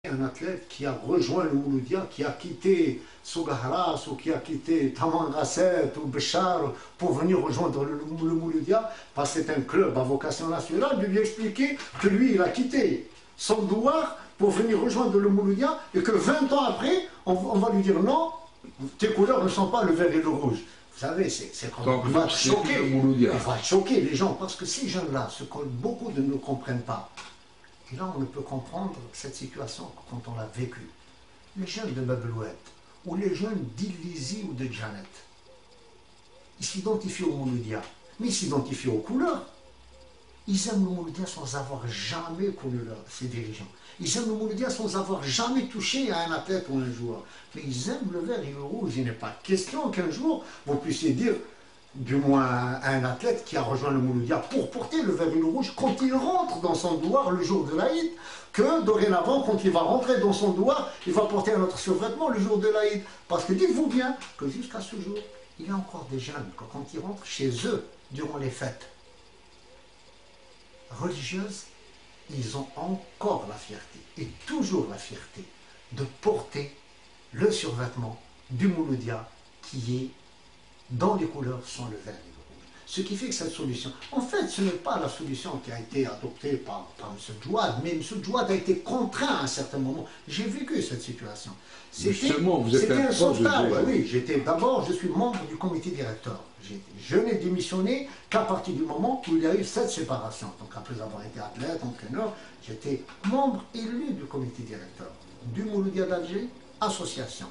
un athlète qui a rejoint le Mouloudia, qui a quitté Sougahras ou qui a quitté Tamanrasset ou Béchar pour venir rejoindre le Mouloudia, parce que c'est un club à vocation nationale, de lui expliquer que lui, il a quitté son douar pour venir rejoindre le Mouloudia et que 20 ans après, on va lui dire non, tes couleurs ne sont pas le vert et le rouge. Vous savez, c'est quand même. Il va choquer les gens, parce que ces jeunes-là, beaucoup de ne comprennent pas. Et là, on ne peut comprendre cette situation que quand on l'a vécue. Les jeunes de Babelouette, ou les jeunes d'Ilizi ou de Janet, ils s'identifient au Mouloudia, mais ils s'identifient aux couleurs. Ils aiment le Mouloudia sans avoir jamais connu ses dirigeants. Ils aiment le Mouloudia sans avoir jamais touché à un athlète ou un joueur. Mais ils aiment le vert et le rouge. Il n'est pas question qu'un jour, vous puissiez dire, du moins à un athlète qui a rejoint le Mouloudia pour porter le vert et le rouge quand il rentre dans son douar le jour de l'Aïd, que dorénavant, quand il va rentrer dans son douar, il va porter un autre survêtement le jour de l'Aïd. Parce que dites-vous bien que jusqu'à ce jour, il y a encore des jeunes que quand ils rentrent chez eux durant les fêtes religieuses, ils ont encore la fierté, et toujours la fierté, de porter le survêtement du Mouloudia qui est dans les couleurs sont le vert et le rouge. Ce qui fait que cette solution, en fait, ce n'est pas la solution qui a été adoptée par M. Djouad, mais M. Djouad a été contraint à un certain moment. J'ai vécu cette situation. Justement, vous êtes un sauvetage. Oui, d'abord, je suis membre du comité directeur. Je n'ai démissionné qu'à partir du moment où il y a eu cette séparation. Donc, après avoir été athlète, entraîneur, j'étais membre élu du comité directeur du Mouloudia d'Alger, association.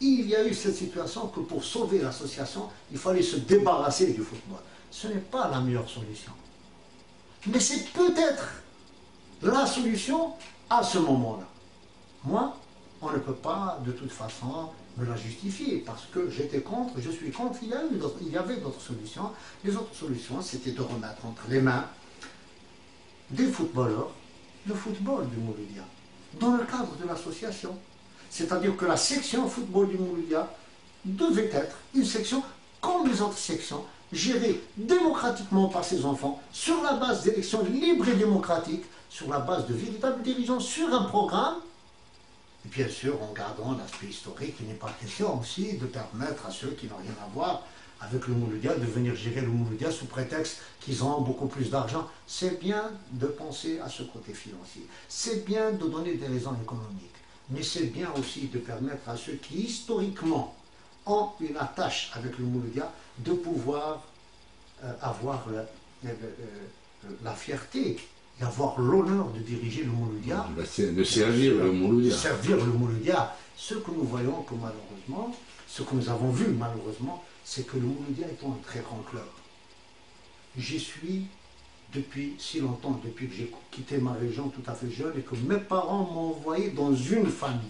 Il y a eu cette situation que pour sauver l'association, il fallait se débarrasser du football. Ce n'est pas la meilleure solution. Mais c'est peut-être la solution à ce moment-là. Moi, on ne peut pas de toute façon me la justifier parce que j'étais contre, je suis contre, il y avait d'autres solutions. Les autres solutions, c'était de remettre entre les mains des footballeurs le football du Mouloudia dans le cadre de l'association. C'est-à-dire que la section football du Mouloudia devait être une section comme les autres sections, gérée démocratiquement par ses enfants, sur la base d'élections libres et démocratiques, sur la base de véritables dirigeants, sur un programme, et bien sûr en gardant l'aspect historique. Il n'est pas question aussi de permettre à ceux qui n'ont rien à voir avec le Mouloudia de venir gérer le Mouloudia sous prétexte qu'ils ont beaucoup plus d'argent. C'est bien de penser à ce côté financier, c'est bien de donner des raisons économiques. Mais c'est bien aussi de permettre à ceux qui, historiquement, ont une attache avec le Mouloudia de pouvoir avoir la fierté et avoir l'honneur de diriger le Mouloudia. De servir le Mouloudia. De servir le Mouloudia. Ce que nous voyons que malheureusement, ce que nous avons vu malheureusement, c'est que le Mouloudia est un très grand club. J'y suis depuis si longtemps, depuis que j'ai quitté ma région tout à fait jeune et que mes parents m'ont envoyé dans une famille.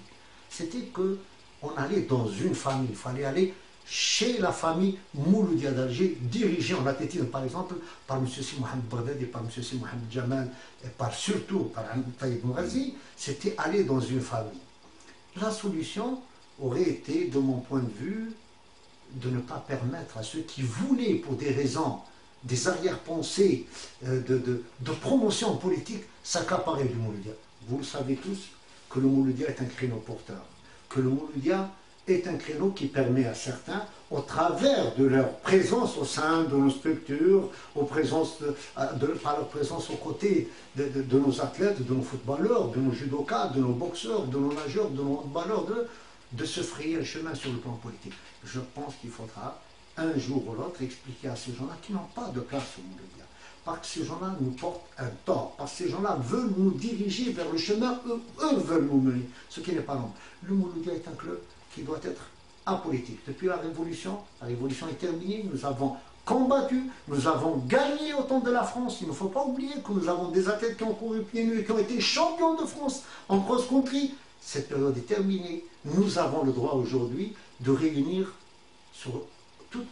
C'était qu'on allait dans une famille, il fallait aller chez la famille Mouloudia d'Alger, dirigée en athlétisme par exemple par M. Si Mohamed Bagdad et par M. Si Mohamed Jamal et surtout par Taïb Mourazi. C'était aller dans une famille. La solution aurait été, de mon point de vue, de ne pas permettre à ceux qui voulaient, pour des raisons, des arrière-pensées de promotion politique, s'accaparer du Mouloudia. Vous le savez tous que le Mouloudia est un créneau porteur, que le Mouloudia est un créneau qui permet à certains, au travers de leur présence au sein de nos structures, par leur présence aux côtés de nos athlètes, de nos footballeurs, de nos judokas, de nos boxeurs, de nos nageurs, de nos handballeurs, de se frayer un chemin sur le plan politique. Je pense qu'il faudra un jour ou l'autre expliquer à ces gens-là qui n'ont pas de place au Mouloudia, parce que ces gens-là nous portent un tort, parce que ces gens-là veulent nous diriger vers le chemin eux veulent nous mener, ce qui n'est pas normal. Le Mouloudia est un club qui doit être apolitique. Depuis la révolution est terminée, nous avons combattu, nous avons gagné au temps de la France. Il ne faut pas oublier que nous avons des athlètes qui ont couru pieds nus et qui ont été champions de France en cross-country. Cette période est terminée. Nous avons le droit aujourd'hui de réunir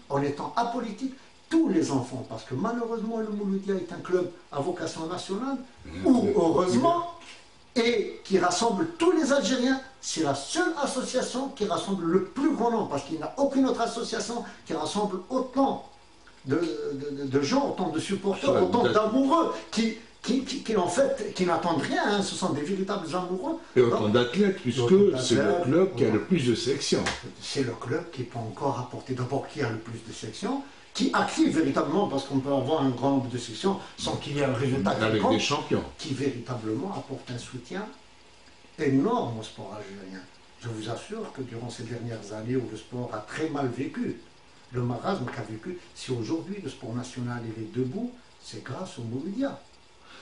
en étant apolitique tous les enfants, parce que malheureusement le Mouloudia est un club à vocation nationale, ou heureusement, et qui rassemble tous les Algériens. C'est la seule association qui rassemble le plus grand nombre, parce qu'il n'y a aucune autre association qui rassemble autant de gens, autant de supporters, autant d'amoureux, qui en fait, qui n'attendent rien, hein, ce sont des véritables amoureux. Et autant d'athlètes, puisque c'est le club qui a le plus de sections. C'est le club qui peut encore apporter, d'abord qui a le plus de sections, qui active véritablement, parce qu'on peut avoir un grand nombre de sections sans qu'il y ait un résultat avec des champions, qui véritablement apporte un soutien énorme au sport algérien. Je vous assure que durant ces dernières années où le sport a très mal vécu, le marasme qu'a vécu, si aujourd'hui le sport national il est debout, c'est grâce au Mouloudia.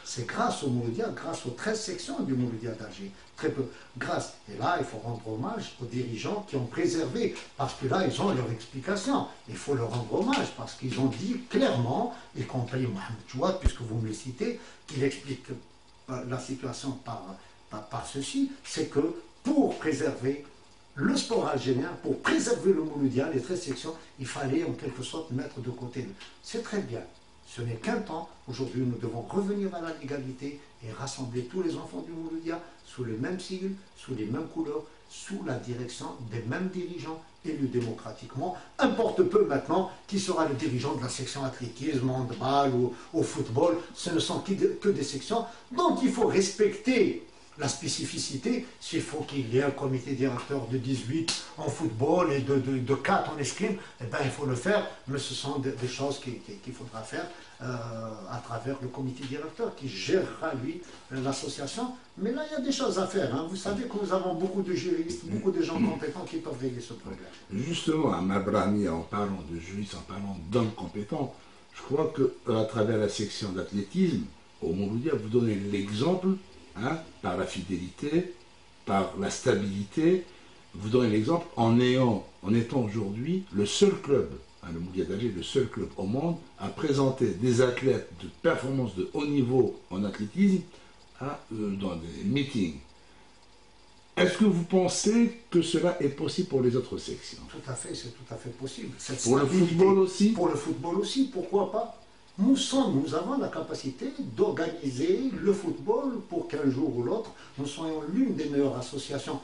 C'est grâce au Mouloudia, grâce aux 13 sections du Mouloudia d'Alger. Très peu. Grâce. Et là, il faut rendre hommage aux dirigeants qui ont préservé, parce que là, ils ont leur explication. Il faut leur rendre hommage, parce qu'ils ont dit clairement, y compris Mohamed Chouad, puisque vous me le citez, qu'il explique la situation par ceci, c'est que pour préserver le sport algérien, pour préserver le Mouloudia, les 13 sections, il fallait en quelque sorte mettre de côté. C'est très bien. Ce n'est qu'un temps. Aujourd'hui, nous devons revenir à la légalité et rassembler tous les enfants du Mouloudia sous les mêmes sigles, sous les mêmes couleurs, sous la direction des mêmes dirigeants élus démocratiquement. Importe peu maintenant qui sera le dirigeant de la section athlétisme, handball ou au football. Ce ne sont que des sections dont il faut respecter la spécificité. S'il faut qu'il y ait un comité directeur de 18 en football et de 4 en escrime, eh bien, il faut le faire, mais ce sont des choses qu'il faudra faire à travers le comité directeur qui gérera, lui, l'association. Mais là, il y a des choses à faire. Hein. Vous savez que nous avons beaucoup de juristes, beaucoup de gens compétents qui peuvent régler ce problème. Justement, à Mabrani, en parlant de juristes, en parlant d'hommes compétents, je crois qu'à travers la section d'athlétisme, au Mouloudia, vous donnez l'exemple. Hein, par la fidélité, par la stabilité. Vous donnez l'exemple en étant aujourd'hui le seul club, hein, le Mouloudia d'Alger, le seul club au monde à présenter des athlètes de performance de haut niveau en athlétisme dans des meetings. Est-ce que vous pensez que cela est possible pour les autres sections? Tout à fait, c'est tout à fait possible. Pour le football aussi? Pour le football aussi, pourquoi pas? Nous avons la capacité d'organiser le football pour qu'un jour ou l'autre, nous soyons l'une des meilleures associations.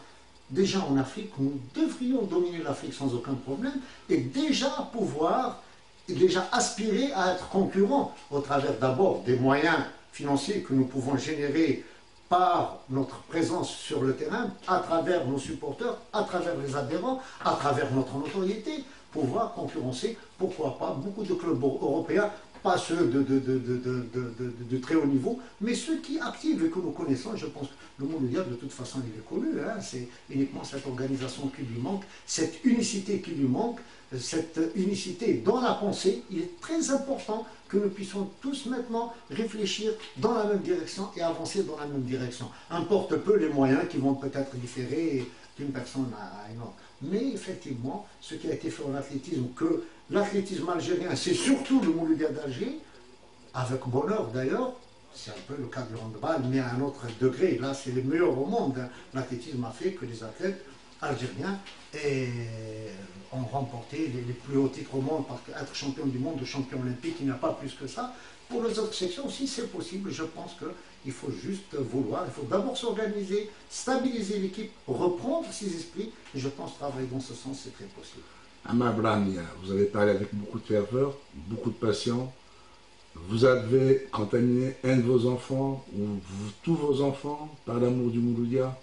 Déjà en Afrique, nous devrions dominer l'Afrique sans aucun problème et déjà aspirer à être concurrents au travers d'abord des moyens financiers que nous pouvons générer par notre présence sur le terrain, à travers nos supporters, à travers les adhérents, à travers notre notoriété, pouvoir concurrencer, pourquoi pas, beaucoup de clubs européens, pas ceux de très haut niveau, mais ceux qui activent et que nous connaissons. Je pense que le Mouloudia, de toute façon, il est connu. Hein, c'est uniquement cette organisation qui lui manque, cette unicité qui lui manque, cette unicité dans la pensée. Il est très important que nous puissions tous maintenant réfléchir dans la même direction et avancer dans la même direction. Importe peu les moyens qui vont peut-être différer d'une personne à une autre. Mais effectivement, ce qui a été fait en athlétisme, que l'athlétisme algérien, c'est surtout le Mouloudia d'Alger, avec bonheur d'ailleurs, c'est un peu le cas du handball, mais à un autre degré. Là, c'est les meilleurs au monde. Hein. L'athlétisme a fait que les athlètes algériens ont remporté les plus hauts titres au monde, parce qu'être champion du monde ou champion olympique, il n'y a pas plus que ça. Pour les autres sections aussi, c'est possible. Je pense qu'il faut juste vouloir. Il faut d'abord s'organiser, stabiliser l'équipe, reprendre ses esprits. Et je pense travailler dans ce sens, c'est très possible. Ahmad Brahmia, vous avez parlé avec beaucoup de ferveur, beaucoup de passion. Vous avez contaminé un de vos enfants, ou tous vos enfants, par l'amour du Mouloudia?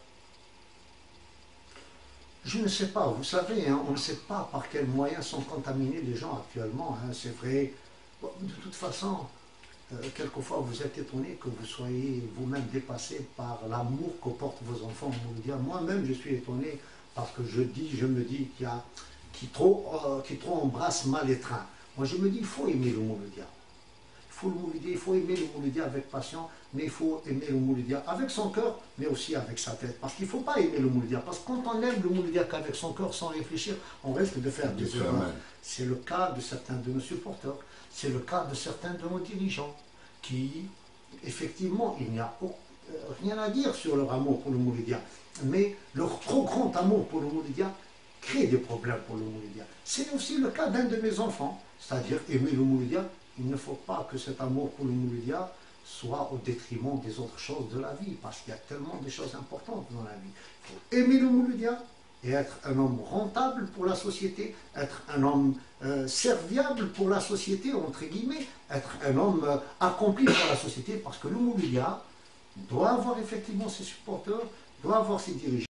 Je ne sais pas. Vous savez, hein, on ne sait pas par quels moyens sont contaminés les gens actuellement. Hein, c'est vrai. Bon, de toute façon, quelquefois vous êtes étonné que vous soyez vous-même dépassé par l'amour que portent vos enfants au Mouloudia. Moi-même, je suis étonné parce que je me dis qu'il y a qui trop embrasse mal les trains. Moi, je me dis, il faut aimer le Mouloudia. Il faut aimer le Mouloudia avec passion, mais il faut aimer le Mouloudia avec son cœur, mais aussi avec sa tête. Parce qu'il ne faut pas aimer le Mouloudia. Parce que quand on aime le Mouloudia qu'avec son cœur, sans réfléchir, on risque de faire des erreurs. C'est le cas de certains de nos supporters. C'est le cas de certains de nos dirigeants qui, effectivement, il n'y a rien à dire sur leur amour pour le Mouloudia. Mais leur trop grand amour pour le Mouloudia crée des problèmes pour le Mouloudia. C'est aussi le cas d'un de mes enfants, c'est-à-dire aimer le Mouloudia. Il ne faut pas que cet amour pour le Mouloudia soit au détriment des autres choses de la vie, parce qu'il y a tellement de choses importantes dans la vie. Il faut aimer le Mouloudia, et être un homme rentable pour la société, être un homme serviable pour la société, entre guillemets, être un homme accompli pour la société, parce que le Mouloudia doit avoir effectivement ses supporters, doit avoir ses dirigeants.